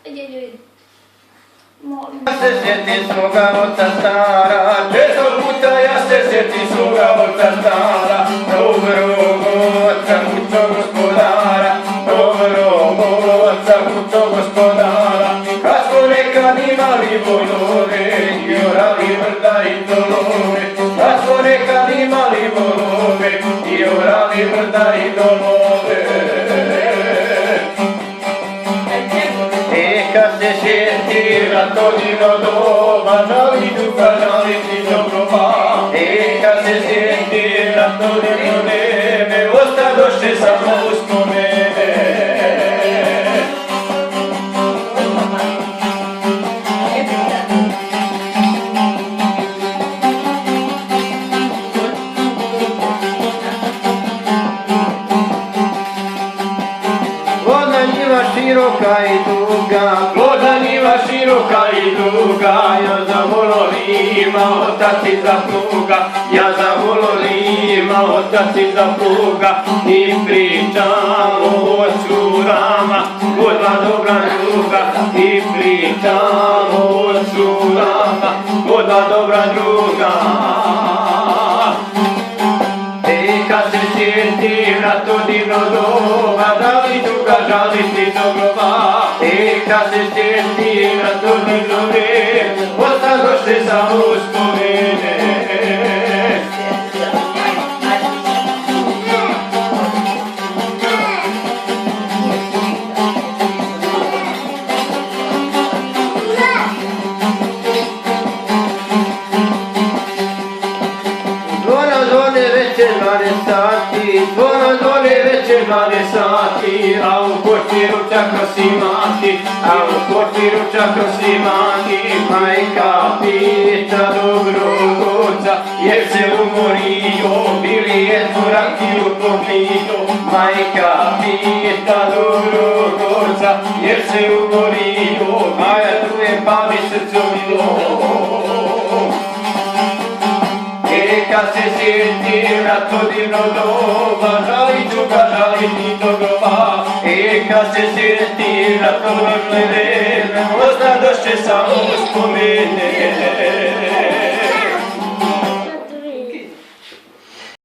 Ja se sjetim svoga oca stara, često puta ja se sjetim svoga oca stara, dobrog oca, kućo gospodara, dobrog oca, kućo gospodara. Kad smo nekad imali volove, i orali vrda i dolove, kad smo nekad imali volove, i orali vrda i dolove. Kad se sjeti ratodino doba, žali duka, žali ti dobrova. Kad se sjeti ratodino vreme, ostadoše samo uspomene. Plodna njiva široka i duga, plodna njiva široka i duga, ja za volorima otac iza pluga, ja za volorima otac iza pluga, i pričamo o curama, o dva dobra druga, i pričamo o curama, o dva dobra druga. Kad se sjeti ratodino doba, žali duga, žali ti dobrova. Kad se sjeti ratodino vreme, ostadoše samo uspomene. Zvone veće 12 sati, zvone veće 12 sati, a u koči ručak nosi mati, a u koči ručak nosi mati. Majka pita dobrog oca, jer se umorio, bili jednu rakiju popio. Majka pita dobrog oca, jer se umorio, Maja tu je pali srcom milo. Kad se sjeti ratodino doba, žali duga, žali ti dobrova. Kad se sjeti ratodino vreme, ostadoše samo uspomene.